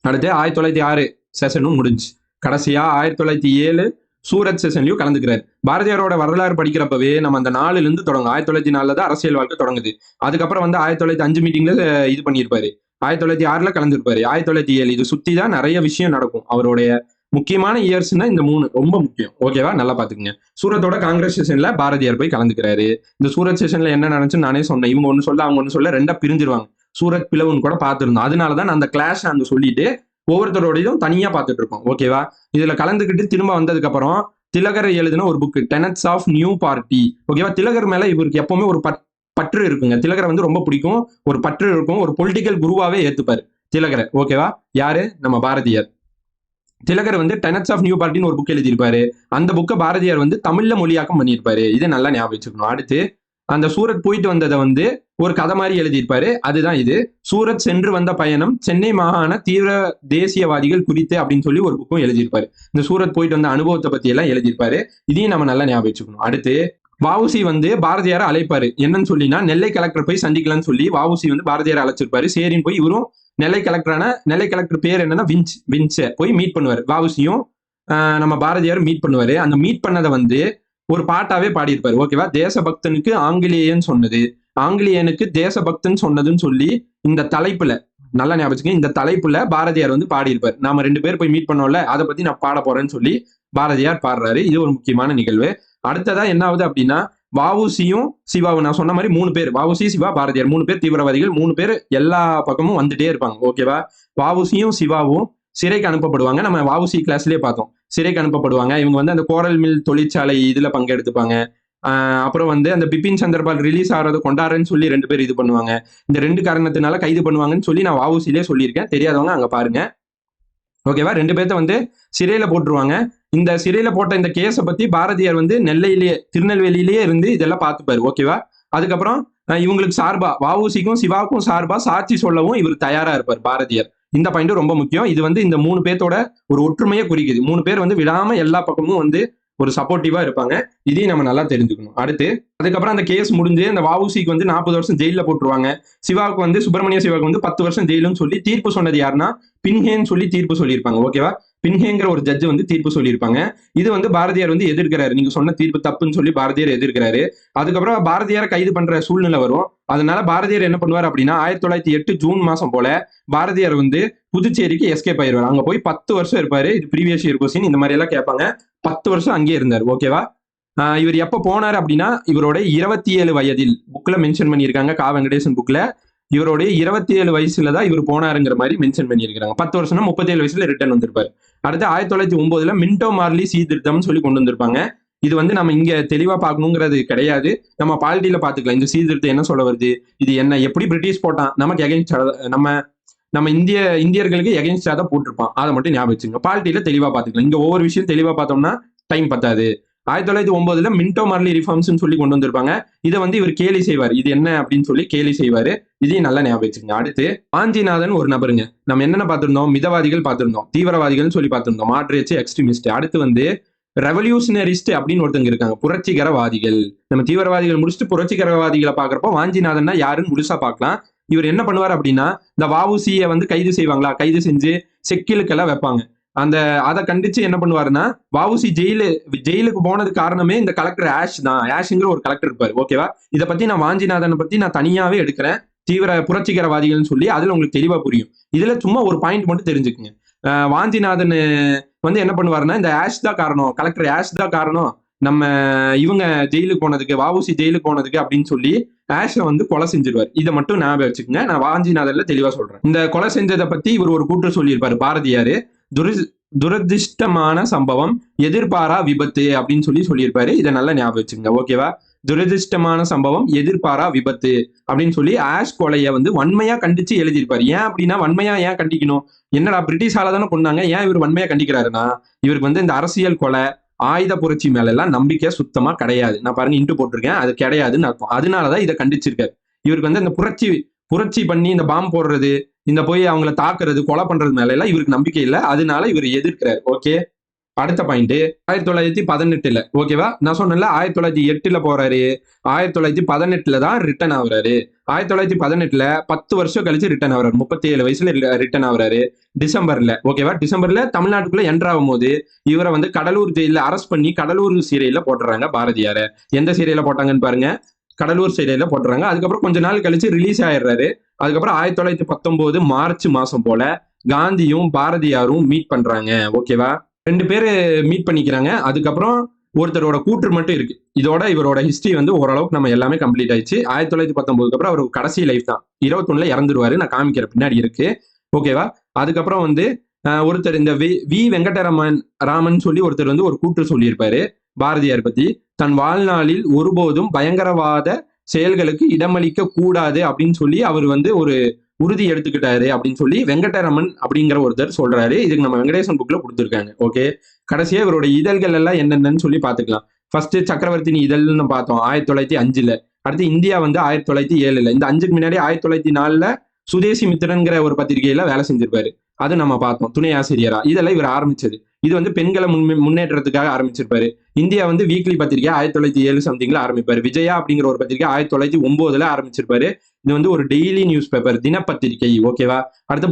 அடுத்து 1906 செஷனும் முடிஞ்சு. கடைசியா 1907 சூரத் செஷன்லயும் கலந்துக்கிறாரு. பாரதியாரோட வரலாறு படிக்கிறப்பவே நம்ம அந்த 4ல இருந்து தொடங்கும். 1904 தான் அரசியல் வாழ்க்கை தொடங்குது. அதுக்கப்புறம் வந்து 1905 மீட்டிங்ல இது பண்ணியிருப்பாரு. 1906 கலந்துருப்பாரு. 1907 இது சுத்தி தான் நிறைய விஷயம் நடக்கும். அவருடைய முக்கியமான இயர்ஸ்னா இந்த 3 ரொம்ப முக்கியம். ஓகேவா? நல்லா பாத்துக்கங்க. சூரத்தோட காங்கிரஸ் செஷன்ல பாரதியார் போய் கலந்துக்கிறாரு. இந்த சூரத் செஷன்ல என்ன நடந்துச்சுன்னு நானே சொன்னேன். இவங்க ஒண்ணு சொல்ல, அவங்க ஒண்ணு சொல்ல, 2 பிரிஞ்சிருவாங்க. சூரத் பிளவுன்னு கூட பார்த்திருந்தோம். அதனாலதான் அந்த கிளாஷ் அங்க சொல்லிட்டு ஒவ்வொருத்தரோடையும் தனியா பார்த்துட்டு இருக்கோம். ஓகேவா? இதுல கலந்துக்கிட்டு திரும்ப வந்ததுக்கு அப்புறம் திலகர் எழுதின ஒரு book tenets of new party. ஓகேவா? திலகர் மேல இவருக்கு எப்பவுமே ஒரு பற்று இருக்குங்க. திலகரை வந்து ரொம்ப பிடிக்கும், ஒரு பற்று இருக்கும், ஒரு பொலிட்டிக்கல் குருவாவே ஏத்துப்பாரு திலகரை. ஓகேவா? யாரு? நம்ம பாரதியார். திலகர் வந்து டெனட்ஸ் ஆஃப் நியூ பார்ட்டின்னு ஒரு புக் எழுதியிருப்பாரு. அந்த புக்கை பாரதியார் வந்து தமிழ்ல மொழியாக்கம் பண்ணியிருப்பாரு. இதை நல்லா ஞாபகம் வச்சுக்கணும். அடுத்து அந்த சூரத் போயிட்டு வந்ததை வந்து ஒரு கதை மாதிரி எழுதியிருப்பாரு. அதுதான் இது. சூரத் சென்று வந்த பயணம், சென்னை மாகாண தீவிர தேசியவாதிகள் குறித்து அப்படின்னு சொல்லி ஒரு புக்கும் எழுதியிருப்பாரு. இந்த சூரத் போயிட்டு வந்த அனுபவத்தை பத்தி எல்லாம் எழுதியிருப்பாரு. இதையும் நம்ம நல்லா ஞாபகம் வச்சுக்கணும். அடுத்து வஉசி வந்து பாரதியாரை அழைப்பாரு. என்னன்னு சொல்லினா நெல்லை கலெக்டர் போய் சந்திக்கலாம்னு சொல்லி வஉசி வந்து பாரதியாரை அழைச்சிருப்பாரு. சரின்னு போய் இவரும் நெல்லை கலெக்டர் பேர் என்னன்னா வின்ச போய் மீட் பண்ணுவாரு. வஉசியும் நம்ம பாரதியாரும் மீட் பண்ணுவாரு. அந்த மீட் பண்ணதை வந்து ஒரு பாட்டாவே பாடியிருப்பாரு. ஓகேவா? தேசபக்தனுக்கு ஆங்கிலேயன் சொன்னது, ஆங்கிலேயனுக்கு தேசபக்தன் சொன்னதுன்னு சொல்லி இந்த தலைப்புல நல்லா ஞாபகம், இந்த தலைப்புல பாரதியார் வந்து பாடியிருப்பார். நாம 2 பேர் போய் மீட் பண்ணோம்ல, அதை பத்தி நான் பாட போறேன்னு சொல்லி பாரதியார் பாடுறாரு. இது ஒரு முக்கியமான நிகழ்வு. அடுத்ததா என்ன ஆகுது அப்படின்னா, வஉசியும் சிவாவும், நான் சொன்ன மாதிரி 3 பேர், வஉசி, சிவா, பாரதியார் 3 பேர் தீவிரவாதிகள். 3 பேர் எல்லா பக்கமும் வந்துட்டே இருப்பாங்க. ஓகேவா? வஉசியும் சிவாவும் சிறைக்கு அனுப்பப்படுவாங்க. நம்ம வஉசி கிளாஸ்லயே பார்த்தோம். சிறைக்கு அனுப்பப்படுவாங்க. இவங்க வந்து அந்த கோரல் மில் தொழிற்சாலை இதுல பங்கெடுத்துப்பாங்க. அப்புறம் வந்து அந்த பிபின் சந்திரபால் ரிலீஸ் ஆகிறத கொண்டாடுறேன்னு சொல்லி 2 பேர் இது பண்ணுவாங்க. இந்த 2 காரணத்தினால கைது பண்ணுவாங்கன்னு சொல்லி நான் வஉசிலே சொல்லியிருக்கேன். தெரியாதவங்க அங்க பாருங்க. ஓகேவா? 2 பேர்த்த வந்து சிறையில போட்டுருவாங்க. இந்த சிறையில போட்ட இந்த கேஸை பத்தி பாரதியார் வந்து நெல்லையிலேயே, திருநெல்வேலியிலேயே இருந்து இதெல்லாம் பார்த்துப்பாரு. ஓகேவா? அதுக்கப்புறம் இவங்களுக்கு சார்பா, வஉசிக்கும் சிவாவுக்கும் சார்பா சாட்சி சொல்லவும் இவர் தயாரா இருப்பார் பாரதியார். இந்த பாயிண்ட் ரொம்ப முக்கியம். இது வந்து இந்த 3 பேர்த்தோட ஒரு ஒற்றுமையை குறிக்குது. 3 பேர் வந்து விடாம எல்லா பக்கமும் வந்து ஒரு சப்போர்ட்டிவா இருப்பாங்க. இதையும் நம்ம நல்லா தெரிஞ்சுக்கணும். அடுத்து அதுக்கப்புறம் அந்த கேஸ் முடிஞ்சு அந்த வஉசிக்கு வந்து 40 வருஷம் ஜெயில போட்டுருவாங்க. சிவாவுக்கு வந்து, சுப்பிரமணிய சிவாவுக்கு வந்து 10 வருஷம் ஜெயிலுன்னு சொல்லி தீர்ப்பு சொன்னது யாருன்னா பின்ஹேன்னு சொல்லி தீர்ப்பு சொல்லியிருப்பாங்க. ஓகேவா? பின்ஹேங்கிற ஒரு ஜட்ஜ் வந்து தீர்ப்பு சொல்லியிருப்பாங்க. இது வந்து பாரதியார் வந்து எதிர்க்கிறாரு. நீங்க சொன்ன தீர்ப்பு தப்புன்னு சொல்லி பாரதியார் எதிர்க்கிறாரு. அதுக்கப்புறம் பாரதியாரை கைது பண்ற சூழ்நிலை வரும். அதனால பாரதியார் என்ன பண்ணுவார் அப்படின்னா 1908 ஜூன் மாசம் போல பாரதியார் வந்து புதுச்சேரிக்கு எஸ்கேப் ஆயிருவார். அங்க போய் 10 வருஷம் இருப்பாரு. இது ப்ரீவியஸ் இயர் கொஸ்டின், இந்த மாதிரி எல்லாம் கேட்பாங்க. 10 வருஷம் அங்கேயே இருந்தார். ஓகேவா? இவர் எப்ப போனார் அப்படின்னா இவரோட 27 வயதில் புக்ல மென்ஷன் பண்ணியிருக்காங்க. கா வெங்கடேசன் புக்ல இவருடைய 27 வயசுல தான் இவர் போனாருங்கிற மாதிரி மென்ஷன் பண்ணியிருக்காங்க. 10 வருஷம்னா 37 வயசுல ரிட்டர்ன் வந்திருப்பாரு. அடுத்து 1909 மின்டோ மார்லி சீர்திருத்தம்னு சொல்லி கொண்டு வந்திருப்பாங்க. இது வந்து நம்ம இங்க தெளிவா பார்க்கணுங்கிறது கிடையாது. நம்ம பாலிட்டியில பாத்துக்கலாம். இந்த சீர்திருத்தம் என்ன சொல்ல வருது, இது என்ன, எப்படி பிரிட்டிஷ் போட்டான், நமக்கு எகென்ஸ்ட், நம்ம இந்தியர்களுக்கு எகென்ஸ்டா தான் போட்டிருப்பான். அதை மட்டும் ஞாபகம் வச்சுங்க. பாலிட்டியில தெளிவா பாத்துக்கலாம். இங்க ஒவ்வொரு விஷயம் தெளிவா பார்த்தோம்னா டைம் பத்தாது. 1909 மின்டோ மார்லி ரிஃபார்ம்ஸ் சொல்லி கொண்டு வந்திருப்பாங்க. இதை வந்து இவர் கேலி செய்வார். இது என்ன அப்படின்னு சொல்லி கேலி செய்வாரு. இதையும் நல்லா ஞாபகம் வச்சுங்க. அடுத்து வாஞ்சிநாதன் ஒரு நபருங்க. நம்ம என்னென்ன பார்த்திருந்தோம், மிதவாதிகள் பார்த்திருந்தோம், தீவிரவாதிகள் சொல்லி பார்த்திருந்தோம், மாட்ரேட்ஸ், எக்ஸ்ட்ரீமிஸ்ட். அடுத்து வந்து ரெவல்யூஷனரிஸ்ட் அப்படின்னு ஒருத்தங்க இருக்காங்க, புரட்சிகரவாதிகள். நம்ம தீவிரவாதிகள் முடிச்சுட்டு புரட்சிகரவாதிகளை பாக்குறப்போ வாஞ்சிநாதன்னா யாருன்னு முழுசா பார்க்கலாம். இவர் என்ன பண்ணுவார் அப்படின்னா இந்த வஉசியை வந்து கைது செய்வாங்களா, கைது செஞ்சு செக்கிலுக்கெல்லாம் வைப்பாங்க. அதை கண்டிச்சு என்ன பண்ணுவாருன்னா வஉசி ஜெயிலுக்கு போனது காரணமே இந்த கலெக்டர் ஆஷ் தான். ஆஷ்ங்கிற ஒரு கலெக்டர் இருப்பாரு. ஓகேவா? இதை பத்தி நான் வாஞ்சிநாதனை பத்தி நான் தனியாவே எடுக்கிறேன், தீவிர புரட்சிகரவாதிகள்னு சொல்லி. அதுல உங்களுக்கு தெளிவா புரியும். இதுல சும்மா ஒரு பாயிண்ட் மட்டும் தெரிஞ்சுக்குங்க. வாஞ்சிநாதன் வந்து என்ன பண்ணுவாருன்னா இந்த ஆஷ் தான் காரணம், கலெக்டர் ஆஷ் தான் காரணம் நம்ம இவங்க ஜெயிலுக்கு போனதுக்கு, வஉசி ஜெயிலுக்கு போனதுக்கு அப்படின்னு சொல்லி ஆஷை வந்து கொலை செஞ்சிருவார். இதை மட்டும் ஞாபகம் வச்சுக்கோங்க. நான் வாஞ்சிநாதன்ல தெளிவா சொல்றேன். இந்த கொலை செஞ்சதை பத்தி இவர் ஒரு கூற்று சொல்லியிருப்பாரு பாரதியாரு. துரதிருஷ்டமான சம்பவம், எதிர்பாரா விபத்து அப்படின்னு சொல்லி சொல்லியிருப்பாரு. இதை நல்லா ஞாபகம் வச்சுக்கோங்க. ஓகேவா? துரதிருஷ்டமான சம்பவம், எதிர்பாரா விபத்து அப்படின்னு சொல்லி ஆஷ் கொலையை வந்து வன்மையா கண்டிச்சு எழுதியிருப்பாரு. ஏன் அப்படின்னா வன்மையா ஏன் கண்டிக்கணும், என்னடா பிரிட்டிஷால தானே கொண்டாங்க, ஏன் இவர் வன்மையா கண்டிக்கிறாருன்னா இவருக்கு வந்து இந்த அரசியல் கொலை, ஆயுத புரட்சி மேல எல்லாம் நம்பிக்கை சுத்தமா கிடையாது. நான் பாருங்க இன்ட்டு போட்டிருக்கேன், அது கிடையாதுன்னு அர்த்தம். அதனாலதான் இதை கண்டிச்சிருக்காரு. இவருக்கு வந்து இந்த புரட்சி பண்ணி இந்த பாம்பு போடுறது, இந்த போய் அவங்களை தாக்குறது, கொலை பண்றது மேல எல்லாம் இவருக்கு நம்பிக்கை இல்லை. அதனால இவர் எதிர்க்கிறார். ஓகே, அடுத்த பாயிண்ட் 1918. ஓகேவா? நான் சொன்னேன்ல 1908 போறாரு, 1918 தான் ரிட்டர்ன் ஆகுறாரு. 1918 10 வருஷம் கழிச்சு ரிட்டர்ன் ஆகுறாரு. 37 வயசுல ரிட்டர்ன் ஆகுறாரு டிசம்பர்ல. ஓகேவா? டிசம்பர்ல தமிழ்நாட்டுக்குள்ள என்டர் ஆகும் போது இவரை வந்து கடலூர் ஜெயில அரெஸ்ட் பண்ணி கடலூர் சிறையில போட்டுறாங்க பாரதியார. எந்த சிறையில போட்டாங்கன்னு பாருங்க, கடலூர் சிறையில போட்டுறாங்க. அதுக்கப்புறம் கொஞ்ச நாள் கழிச்சு ரிலீஸ் ஆயிடுறாரு. அதுக்கப்புறம் 1919 மார்ச் மாசம் போல காந்தியும் பாரதியாரும் மீட் பண்றாங்க. ஓகேவா? 2 பேரு மீட் பண்ணிக்கிறாங்க. அதுக்கப்புறம் ஒருத்தரோட கூற்று மட்டும் இருக்கு. இதோட இவரோட ஹிஸ்டரி வந்து ஓரளவுக்கு நம்ம எல்லாமே கம்ப்ளீட் ஆயிடுச்சு. 1919 அப்புறம் அவர் கடைசி லைஃப் தான், 21 இறந்துருவாரு. நான் காமிக்கிற பின்னாடி இருக்கு. ஓகேவா? அதுக்கப்புறம் வந்து ஒருத்தர் இந்த வி வெங்கடராமன் சொல்லி ஒருத்தர் வந்து ஒரு கூற்று சொல்லியிருப்பாரு பாரதியார் பத்தி. தன் வாழ்நாளில் ஒருபோதும் பயங்கரவாத செயல்களுக்கு இடமளிக்க கூடாது அப்படின்னு சொல்லி அவர் வந்து ஒரு உறுதி எடுத்துக்கிட்டாரு அப்படின்னு சொல்லி வெங்கடரமன் அப்படிங்கிற ஒருத்தர் சொல்றாரு. இதுக்கு நம்ம வெங்கடேசன் புக்ல கொடுத்துருக்காங்க. ஓகே, கடைசியா இவரோட இதழ்கள் எல்லாம் என்னென்னு சொல்லி பாத்துக்கலாம். ஃபர்ஸ்ட் சக்கரவர்த்தினி இதழ்னு பார்த்தோம் 1905. அடுத்து இந்தியா வந்து 1907. இந்த 5க்கு முன்னாடி 1904 சுதேசி மித்திரன்கிற ஒரு பத்திரிகையில வேலை செஞ்சிருப்பாரு. அது நம்ம பார்த்தோம் துணை ஆசிரியரா. இதெல்லாம் இவர் ஆரம்பிச்சது. இது வந்து பெண்களை முன்னேற்றத்துக்காக ஆரம்பிச்சிருப்பாரு. இந்தியா வந்து வீக்லி பத்திரிகை 1907 சம்திங்ல ஆரம்பிப்பாரு. விஜயா அப்படிங்கிற ஒரு பத்திரிகை 1909 ஆரம்பிச்சிருப்பாரு. இது வந்து ஒரு டெய்லி நியூஸ் பேப்பர், தினப்பத்திரிகை. ஓகேவா? அடுத்து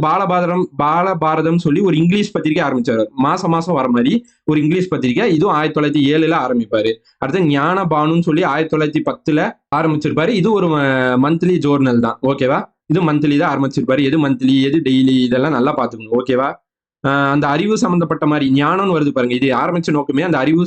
பாலபாரதம் சொல்லி ஒரு இங்கிலீஷ் பத்திரிகை ஆரம்பிச்சாரு. மாசம் மாசம் வர மாதிரி ஒரு இங்கிலீஷ் பத்திரிகை. இதுவும் 1907 ஆரம்பிப்பாரு. அடுத்து ஞான பானுன்னு சொல்லி 1910 ஆரம்பிச்சிருப்பாரு. இது ஒரு மந்த்லி ஜோர்னல் தான். ஓகேவா? இது மந்த்லி தான் ஆரம்பிச்சிருப்பாரு. எது மந்த்லி, எது டெய்லி, இதெல்லாம் நல்லா பாத்துக்கணும். ஓகேவா? அந்த அறிவு சம்பந்தப்பட்ட மாதிரி ஞானம்னு வருது பாருங்க. இது ஆரம்பிச்ச நோக்கமே அந்த அறிவு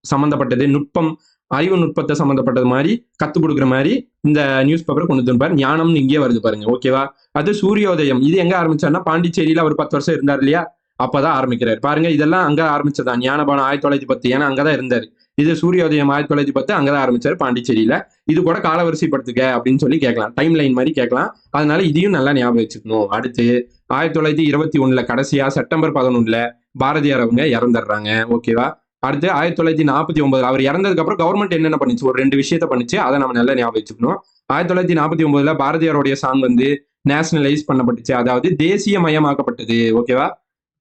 சம்பந்தப்பட்டது, நுட்பம், அறிவு நுட்பத்தை சம்பந்தப்பட்டது மாதிரி கத்துக் கொடுக்குற மாதிரி இந்த நியூஸ் பேப்பர் கொண்டு வந்துருப்பாரு. ஞானம்னு இங்கே வருது பாருங்க. ஓகேவா? அது சூரியோதயம். இது எங்க ஆரம்பிச்சாருன்னா பாண்டிச்சேரியில அவர் 10 வருஷம் இருந்தார் இல்லையா, அப்பதான் ஆரம்பிக்கிறாரு பாருங்க. இதெல்லாம் அங்க ஆரம்பிச்சதான். ஞானபானம் 1910, ஏன்னா அங்கதான் இருந்தாரு. இது சூரியோதயம் 1910, அங்கதான் ஆரம்பிச்சாரு பாண்டிச்சேரியில. இது கூட காலவரிசைப்படுத்துக்க அப்படின்னு சொல்லி கேட்கலாம், டைம் லைன் மாதிரி கேட்கலாம். அதனால இதையும் நல்லா ஞாபகம் வச்சுக்கணும். அடுத்து 1921 கடைசியா செப்டம்பர் 11 பாரதியார் அவங்க இறந்துடுறாங்க. ஓகேவா? அடுத்து 1949 அவர் இறந்ததுக்கு அப்புறம் கவர்மெண்ட் என்னென்ன பண்ணுச்சு, ஒரு 2 விஷயத்த பண்ணுச்சு. அதை நம்ம நல்லா ஞாபகம் வச்சுக்கணும். 1949 பாரதியாருடைய சாங் வந்து நேஷனலைஸ் பண்ணப்பட்டுச்சு, அதாவது தேசியமயமாக்கப்பட்டது. ஓகேவா?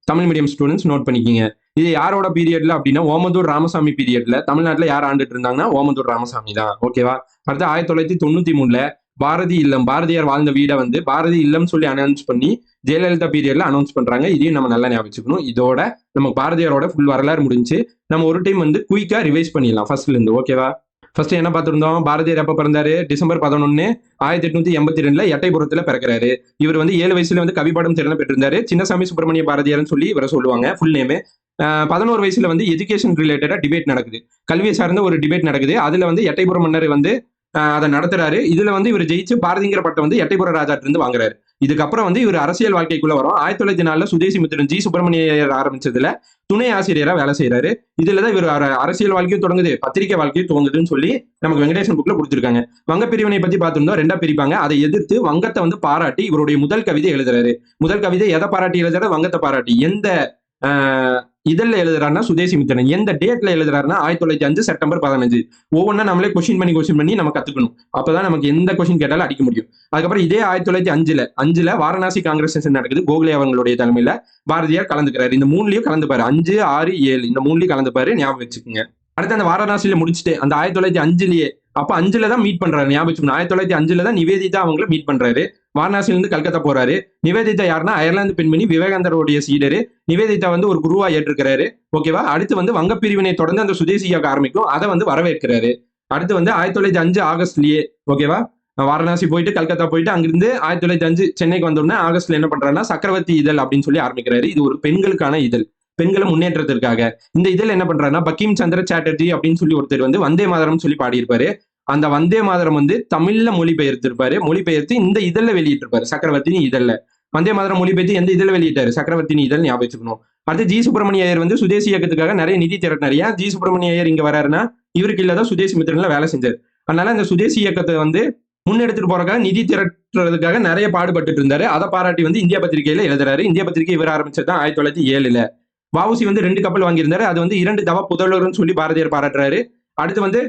தமிழ் மீடியம் ஸ்டூடெண்ட்ஸ் நோட் பண்ணிக்கிங்க. இது யாரோட பீரியட்ல அப்படின்னா ஓமந்தூர் ராமசாமி பீரியட்ல. தமிழ்நாட்டுல யார் ஆண்டுட்டு இருந்தாங்கன்னா ஓமந்தூர் ராமசாமி தான். ஓகேவா? அடுத்து 1993 பாரதி இல்லம், பாரதியார் வாழ்ந்த வீடை வந்து பாரதி இல்லம் சொல்லி அனௌன்ஸ் பண்ணி ஜெயலலிதா பீரியட்ல அனௌன்ஸ் பண்றாங்க. இதையும் நம்ம நல்லா ஞாபகம் வச்சுக்கணும். இதோட நமக்கு பாரதியாரோட ஃபுல் வரலாறு முடிஞ்சு. நம்ம ஒரு டைம் வந்து குயிக்கா ரிவைஸ் பண்ணிடலாம் ஃபர்ஸ்ட்ல இருந்து. ஓகேவா? ஃபர்ஸ்ட் என்ன பார்த்திருந்தோம், பாரதியார் எப்ப பிறந்தாரு, டிசம்பர் 11 1882 எட்டயபுரத்துல பிறக்கிறாரு. இவர் வந்து 7 வயசுல வந்து கவிப்பாடம் திறனை பெற்றிருந்தாரு. சின்னசாமி சுப்பிரமணிய பாரதியார்னு சொல்லி இவரை சொல்லுவாங்க ஃபுல் நேம். 11 வயசுல வந்து எஜுகேஷன் ரிலேட்டடா டிபேட் நடக்குது, கல்வியை சார்ந்த ஒரு டிபேட் நடக்குது. அதுல வந்து எட்டயபுரம் மன்னர் வந்து அதை நடத்துறாரு. இதுல வந்து இவர் ஜெயிச்சு பாரதிங்கிற பட்டம் வந்து எட்டயபுர ராஜாட்டு இருந்து வாங்குறாரு. இதுக்கப்புறம் வந்து இவர் அரசியல் வாழ்க்கைக்குள்ள வரும். 1904 சுதேசி மித்திரன் ஜி சுப்பிரமணியர் ஆரம்பிச்சதுல துணை ஆசிரியரா வேலை செய்யறாரு. இதுலதான் இவர் அரசியல் வாழ்க்கையும் தொடங்குது, பத்திரிகை வாழ்க்கையும் துவங்குதுன்னு சொல்லி நமக்கு வெங்கடேசன் புக்ல கொடுத்திருக்காங்க. வங்க பிரிவினை பத்தி பார்த்திருந்தோம், 2 பிரிப்பாங்க. அதை எதிர்த்து வங்கத்தை வந்து பாராட்டி இவருடைய முதல் கவிதை எழுதுறாரு. முதல் கவிதை எதை பாராட்டி எழுதுறாரு, வங்கத்தை பாராட்டி. எந்த இதழ்ல எழுதுறாருன்னா சுதேசி மித்திரன். எந்த டேட்ல எழுதுறாருன்னா 1905 செப்டம்பர் 15. ஒவ்வொன்னா நம்மளே கொஸ்டின் பண்ணி நம்ம கத்துக்கணும். அப்பதான் நமக்கு எந்த கொஸ்டின் கேட்டாலும் அடிக்க முடியும். அதுக்கப்புறம் இதே 1905 வாரணாசி காங்கிரஸ் நடக்குது, கோகலே அவங்களுடைய தலைமையில பாரதியார் கலந்துக்கிறாரு. இந்த 3லயும் கலந்துப்பாரு, 5, 6, 7 இந்த 3லயும் கலந்துப்பாரு, ஞாபகம் வச்சுக்கோங்க. அடுத்து அந்த வாரணாசியில முடிச்சுட்டு அந்த 1905 அப்ப 5 தான் மீட் பண்றாரு, ஞாபகம் வச்சுக்கணும். 1905 தான் நிவேதிதா அவங்கள மீட் பண்றாரு. வாரணாசியில இருந்து கல்கத்தா போறாரு. நிவேதிதா யாருன்னா அயர்லாந்து பெண்மணி, விவேகானந்தருடைய சீடரு. நிவேதிதா வந்து ஒரு குருவா ஏற்றுக்கிறாரு. ஓகேவா? அடுத்து வந்து வங்க பிரிவினை தொடர்ந்து அந்த சுதேசி இயக்கம் ஆரம்பிக்கும், அதை வந்து வரவேற்கிறாரு. அடுத்து வந்து 1905 ஆகஸ்ட்லயே, ஓகேவா, வாரணாசி போயிட்டு கல்கத்தா போயிட்டு அங்கிருந்து 1905 சென்னைக்கு வந்தோடனே ஆகஸ்ட்ல என்ன பண்றாருன்னா சக்கரவர்த்தி இதழ் அப்படின்னு சொல்லி ஆரம்பிக்கிறாரு. இது ஒரு பெண்களுக்கான இதழ், பெண்களை முன்னேற்றத்திற்காக. இந்த இதில் என்ன பண்றாருன்னா பக்கிம் சந்திர சாட்டர்ஜி அப்படின்னு சொல்லி ஒருத்தர் வந்து வந்தே மாதரம் சொல்லி பாடியிருப்பாரு. அந்த வந்தே மாதரம் வந்து தமிழ்ல மொழிபெயர்த்திருப்பாரு. மொழிபெயர்த்து இந்த இதழ்ல வெளியிட்டிருப்பாரு, சக்கரவர்த்தினி இதழ்ல. வந்தே மாதரம் மொழிபெயர்த்து எந்த இதழ் வெளியிட்டாரு, சக்கரவர்த்தினி இதழ், ஞாபகம் வச்சுக்கணும். அடுத்து ஜி சுப்பிரமணிய ஐயர் வந்து சுதேசி இயக்கத்துக்காக நிறைய நிதி திரட்டினார். ஏன் ஜி சுப்பிரமணிய ஐயர் இங்க வராருன்னா இவருக்கு இல்லதான் சுதேசி மித்திரன்ல வேலை செஞ்சார். அதனால அந்த சுதேசி இயக்கத்தை வந்து முன்னெடுத்துட்டு போறதுக்காக நிதி திரட்டுறதுக்காக நிறைய பாடுபட்டு இருந்தாரு. அதை பாராட்டி வந்து இந்தியா பத்திரிகையில எழுதுறாரு. இந்தியா பத்திரிகை இவர் ஆரம்பிச்சதுதான் 1907. வஉசி வந்து 2 கப்பல் வாங்கியிருந்தாரு. அது வந்து 2 தவ புதல்வர்னு சொல்லி பாரதியார் பாராட்டுறாரு. அடுத்து வந்து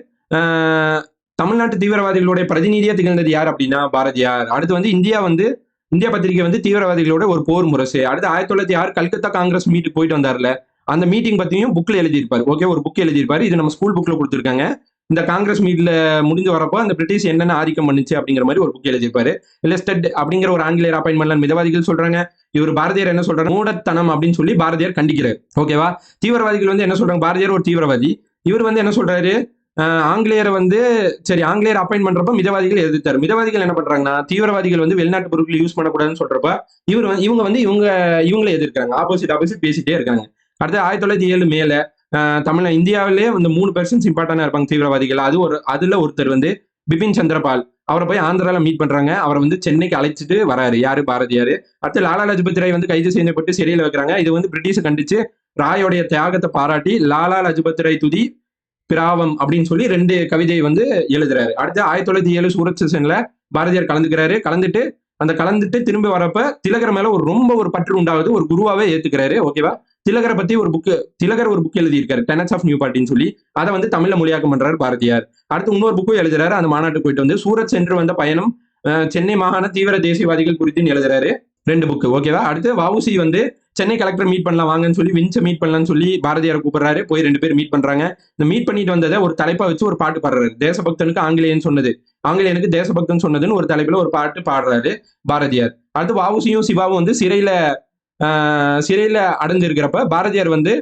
தமிழ்நாட்டு தீவிரவாதிகளுடைய பிரதிநிதியா திகழ்ந்தது யார் அப்படின்னா பாரதியார். அடுத்து வந்து இந்தியா பத்திரிகை வந்து தீவிரவாதிகளோட ஒரு போர் முரசு. அடுத்து 1906 கல்கத்தா காங்கிரஸ் மீட்டுக்கு போயிட்டு வந்தார்ல, அந்த மீட்டிங் பத்தியும் புக்ல எழுதியிருப்பாரு. ஓகே, ஒரு புக் எழுதியிருப்பாரு. இது நம்ம ஸ்கூல் புக்ல கொடுத்துருக்காங்க. இந்த காங்கிரஸ் மீட்ல முடிஞ்சு வரப்போ அந்த பிரிட்டிஷ் என்னென்ன ஆதிக்கம் பண்ணுச்சு அப்படிங்கிற மாதிரி ஒரு புக் எழுதியிருப்பாரு. லெஸ்டட் அப்படிங்கிற ஒரு ஆங்கிலேயர் அப்பாயின்மெண்ட்ல மிதவாதிகள் சொல்றாங்க. இவர் பாரதியார் என்ன சொல்றாரு, மூடத்தனம் அப்படின்னு சொல்லி பாரதியார் கண்டிக்கிறார். ஓகேவா? தீவிரவாதிகள் வந்து என்ன சொல்றாங்க, பாரதியார் ஒரு தீவிரவாதி. இவர் வந்து என்ன சொல்றாரு, ஆங்கிலேயரை வந்து சரி ஆங்கிலேயர் அப்பாயின்ட் பண்றப்ப மிதவாதிகள் எதிர்த்தாரு. மிதவாதிகள் என்ன பண்றாங்கன்னா தீவிரவாதிகள் வந்து வெளிநாட்டு பொருட்கள் யூஸ் பண்ணக்கூடாதுன்னு சொல்றப்ப இவங்களை எதிர்க்கிறாங்க. ஆப்போசிட் பேசிட்டே இருக்காங்க. அடுத்து 1907 மேல இந்தியாவிலே வந்து 3% இம்பார்ட்டன்டா இருப்பாங்க தீவிரவாதிகள். அதுல ஒருத்தர் வந்து பிபின் சந்திரபால். அவரை போய் ஆந்திரால மீட் பண்றாங்க. அவரை வந்து சென்னைக்கு அழைச்சிட்டு வராரு, யாரு, பாரதியார். அடுத்து லாலா லஜபத் ராய் வந்து கைது செய்யப்பட்டு சிறையில் வைக்கிறாங்க. இது வந்து பிரிட்டிஷ் கண்டிச்சு ராயோடைய தியாகத்தை பாராட்டி லாலா லஜபத் ராய் துதி பிராவம் அப்படின்னு சொல்லி 2 கவிதை வந்து எழுதுறாரு. அடுத்து 1907 சூரத் செஷன்ல பாரதியார் கலந்துட்டு திரும்பி வரப்ப திலகர் மேல ஒரு பற்று உண்டாவது, ஒரு குருவாவே ஏத்துக்கிறாரு. ஓகேவா? திலகரை பத்தி திலகர் ஒரு புக் எழுதியிருக்காரு, டெனட்ஸ் ஆஃப் நியூ பார்ட்டின்னு சொல்லி. அதை வந்து தமிழ்ல மொழியாக்கம் பண்றாரு பாரதியார். அடுத்து இன்னொரு புக்கும் எழுதுறாரு. அந்த மாநாட்டுக்கு போயிட்டு வந்து சூரத் சென்று வந்த பயணம், சென்னை மாகாண தீவிர தேசியவாதிகள் குறித்து எழுதுறாரு. 2 புக்கு. ஓகேவா? அடுத்து வஉசி வந்து சென்னை கலெக்டர் மீட் பண்ணலாம் வாங்கன்னு சொல்லி வின்சை மீட் பண்ணலாம்னு சொல்லி பாரதியார் கூப்பிடுறாரு. போய் 2 பேர் மீட் பண்றாங்க. இந்த மீட் பண்ணிட்டு வந்ததை ஒரு தலைப்பா வச்சு ஒரு பாட்டு பாடுறாரு. தேசபக்தனுக்கு ஆங்கிலேயன் சொன்னது, ஆங்கிலேயனுக்கு தேசபக்தன் சொன்னதுன்னு ஒரு தலைப்புல ஒரு பாட்டு பாடுறாரு பாரதியார். அடுத்து வஉசியும் சிவாவும் வந்து சிறையில அடைஞ்சு இருக்கிறப்ப பாரதியார் வந்து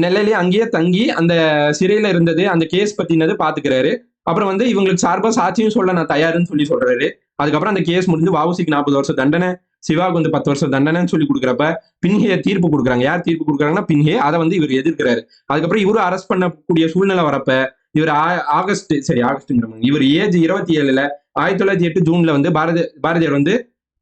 நெல்லையிலேயே அங்கேயே தங்கி அந்த சிறையில இருந்தது, அந்த கேஸ் பத்தினது பாத்துக்கிறாரு. அப்புறம் வந்து இவங்களுக்கு சார்பா சாட்சியும் சொல்ல நான் தயாருன்னு சொல்லி சொல்றாரு. அதுக்கப்புறம் அந்த கேஸ் முடிஞ்சு வஉசிக்கு 40 வருஷம் தண்டனை, சிவாவுக்கு வந்து 10 வருஷம் தண்டனைன்னு சொல்லி கொடுக்குறப்ப பின்ஹே தீர்ப்பு கொடுக்குறாங்க. யார் தீர்ப்பு கொடுக்குறாங்கன்னா பின்ஹே. அதை வந்து இவர் எதிர்க்கிறாரு. அதுக்கப்புறம் இவரு அரெஸ்ட் பண்ணக்கூடிய சூழ்நிலை வரப்ப இவர் இவர் ஏஜ் 27ல 1908 ஜூன்ல வந்து பாரதியார் வந்து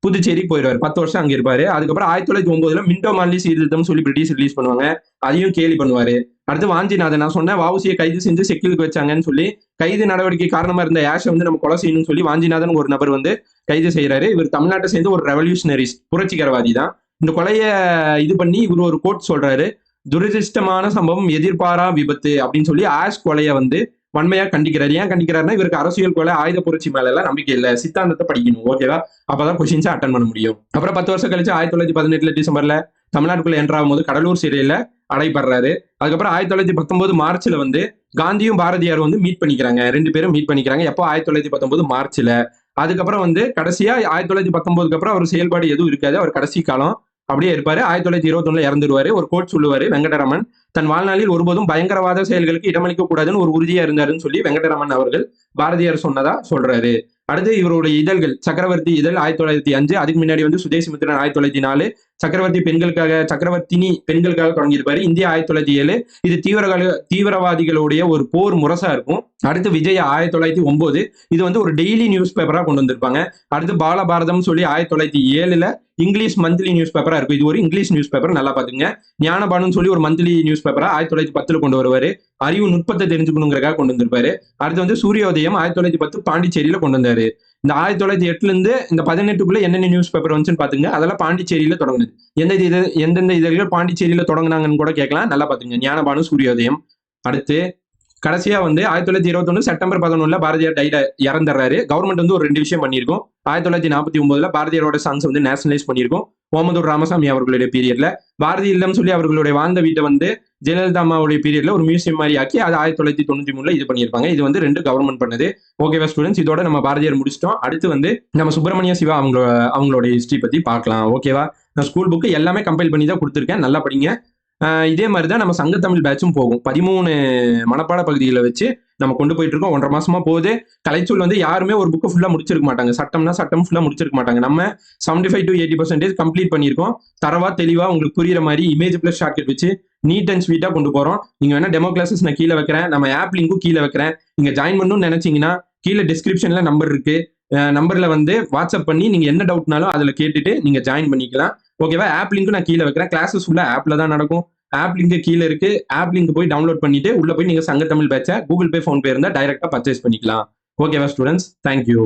புதுச்சேரி போயிடுவார். 10 வருஷம் அங்க இருப்பாரு. அதுக்கப்புறம் 1909ல மின்டோ மார்லி சீர்திருத்தம் சொல்லி பிரிட்டிஷ் ரிலீஸ் பண்ணுவாங்க. அதையும் கேலி பண்ணுவாரு. அடுத்து வாஞ்சிநாதன், நான் சொன்ன வஉசியை கைது செஞ்சு செக்கிலுக்கு வச்சாங்கன்னு சொல்லி கைது நடவடிக்கை காரணமா இருந்த ஆஷை வந்து நம்ம கொலை செய்யணும்னு சொல்லி வாஞ்சிநாதன் ஒரு நபர் வந்து கைது செய்யறாரு. இவர் தமிழ்நாட்டை சேர்ந்து ஒரு ரெவல்யூஷனரிஸ்ட், புரட்சிகரவாதி தான். இந்த கொலையை இது பண்ணி இவர் ஒரு கோட் சொல்றாரு, துரதிருஷ்டமான சம்பவம், எதிர்பாரா விபத்து அப்படின்னு சொல்லி ஆஷ் கொலையை வந்து வன்மையா கண்டிக்கிறாரு. ஏன் கண்டிக்கிறாருன்னா இவருக்கு அரசியல் கொலை, ஆயுத புரட்சி மேல எல்லாம் நம்பிக்கை இல்ல, சித்தாந்தத்தை படிக்கணும். ஓகேவா? அப்பதான் கொஸ்டின்ஸை அட்டன் பண்ண முடியும். அப்புறம் 10 வருஷம் கழிச்சு 1918 டிசம்பர்ல தமிழ்நாட்டுக்குள்ள என்ட்ராகும் போது கடலூர் சிறையில அடைபடுறாரு. அதுக்கப்புறம் 1919 மார்ச்ல வந்து காந்தியும் பாரதியார் வந்து மீட் பண்ணிக்கிறாங்க. 2 பேரும் மீட் பண்ணிக்கிறாங்க. எப்போ? 1919 மார்ச்ல. அதுக்கப்புறம் வந்து கடைசியா 1919க்கு அப்புறம் அவர் செயல்பாடு எதுவும் இருக்காது. அவர் கடைசி காலம் அப்படியே இருப்பாரு. 1921ல இறந்துருவாரு. ஒரு கோட் சொல்லுவாரு வெங்கடரமன், தன் வாழ்நாளில் ஒருபோதும் பயங்கரவாத செயல்களுக்கு இடமளிக்க கூடாதுன்னு ஒரு உறுதியா இருந்தாருன்னு சொல்லி வெங்கடரமன் அவர்கள் பாரதியார் சொன்னதா சொல்றாரு. அடுத்து இவருடைய இதழ்கள், சக்கரவர்த்தி இதழ் 1905, அதுக்கு முன்னாடி வந்து சுதேசிமித்திரன் 1904, சக்கரவர்த்தினி பெண்களுக்காக தொடங்கியிருப்பாரு. இந்தியா 1907. இது தீவிரவாதிகளுடைய ஒரு போர் முரசா இருக்கும். அடுத்து விஜய் 1909, இது வந்து ஒரு டெய்லி நியூஸ் பேப்பரா கொண்டு வந்திருப்பாங்க. அடுத்து பாலபாரதம் சொல்லி 1907ல இங்கிலீஷ் மந்த்லி நியூஸ் பேப்பரா இருக்கும். இது ஒரு இங்கிலீஷ் நியூஸ் பேப்பர், நல்லா பாத்துங்க. ஞானபானுன்னு சொல்லி ஒரு மந்த்லி நியூஸ் பேப்பரா 1910ல கொண்டு வருவாரு. அறிவு நுட்பத்தை தெரிஞ்சுக்கணுங்கிறக்காக கொண்டு வந்திருப்பாரு. அடுத்து வந்து சூரியோதயம் 1910 பாண்டிச்சேரியில கொண்டு வந்தாரு. இந்த 1908ல இருந்து இந்த 18க்குள்ள என்னென்ன நியூஸ் பேப்பர் வந்துச்சுன்னு பாத்துங்க. அதெல்லாம் பாண்டிச்சேரியில தொடங்குது. எந்தெந்த இதழ்கள் பாண்டிச்சேரியில தொடங்கினாங்கன்னு கூட கேட்கலாம். நல்லா பாத்துங்க. ஞானபானு, சூரியோதயம். அடுத்து கடைசியா வந்து 1921 செப்டம்பர் 11ல பாரதியார் இறந்துறாரு. கவர்மெண்ட் வந்து ஒரு 2 விஷயம் பண்ணியிருக்கும். 1949ல பாரதியாரோட சாங்ஸ் வந்து நேஷனலைஸ் பண்ணியிருக்கோம். ஓமந்தூர் ராமசாமி அவர்களுடைய பீரியட்ல. பாரதி இல்லம் சொல்லி அவர்களுடைய வாழ்ந்த வீட்டை வந்து ஜெயலலிதா அம்மாவுடைய பீரியட்ல ஒரு மியூசியம் மாதிரி ஆக்கி அதை 1993ல இது பண்ணியிருப்பாங்க. இது வந்து 2 கவர்மெண்ட் பண்ணது. ஓகேவா ஸ்டூடெண்ட்ஸ்? இதோட நம்ம பாரதியார் முடிச்சிட்டோம். அடுத்து வந்து நம்ம சுப்பிரமணிய சிவா அவங்களோட ஹிஸ்டரி பத்தி பார்க்கலாம். ஓகேவா? நான் ஸ்கூல் புக்கு எல்லாமே கம்பைல் பண்ணி தான் கொடுத்துருக்கேன். நல்லா படிங்க. இதே மாதிரி தான் நம்ம சங்கத்தமிழ் பேட்சும் போகும். 13 மனப்பாட பகுதிகளை வச்சு நம்ம கொண்டு போயிட்டு இருக்கோம். 1.5 மாசமா போகுது. கலைச்சொல் வந்து யாருமே ஒரு புக்கு ஃபுல்லா முடிச்சிருக்க மாட்டாங்க. சட்டம்னா சட்டம் ஃபுல்லா முடிச்சிருக்க மாட்டாங்க. நம்ம 75 to 80% கம்ப்ளீட் பண்ணியிருக்கோம். தரவா தெளிவா உங்களுக்கு புரியுற மாதிரி இமேஜ் பிளஸ் ஷார்ட்கட் வச்சு நீட் அண்ட் ஸ்வீட்டா கொண்டு போறோம். நீங்க வேணா டெமோ கிளாஸஸ் நான் கீழே வைக்கிறேன். நம்ம ஆப் லிங்கும் கீழே வைக்கிறேன். நீங்க ஜாயின் பண்ணணும்னு நினைச்சீங்கன்னா கீழே டிஸ்கிரிப்ஷன்ல நம்பர் இருக்கு. நம்பர்ல வந்து வாட்ஸ்அப் பண்ணி நீங்க என்ன டவுட்னாலும் அதுல கேட்டுட்டு நீங்க ஜாயின் பண்ணிக்கலாம். ஓகேவா? ஆப் லிங்க் நான் கீழே வைக்கிறேன். கிளாஸஸ் ஃபுல்லா ஆப்ல தான் நடக்கும். ஆப் லிங்க் கீழே இருக்கு. ஆப் லிங்க் போய் டவுன்லோட் பண்ணிட்டு உள்ள போய் நீங்க சங்க தமிழ் பேட்ச கூகுள் பே, போன்பே இருந்தா டைரக்டா பர்ச்சேஸ் பண்ணிக்கலாம். ஓகேவா ஸ்டூடெண்ட்ஸ்? தேங்க்யூ.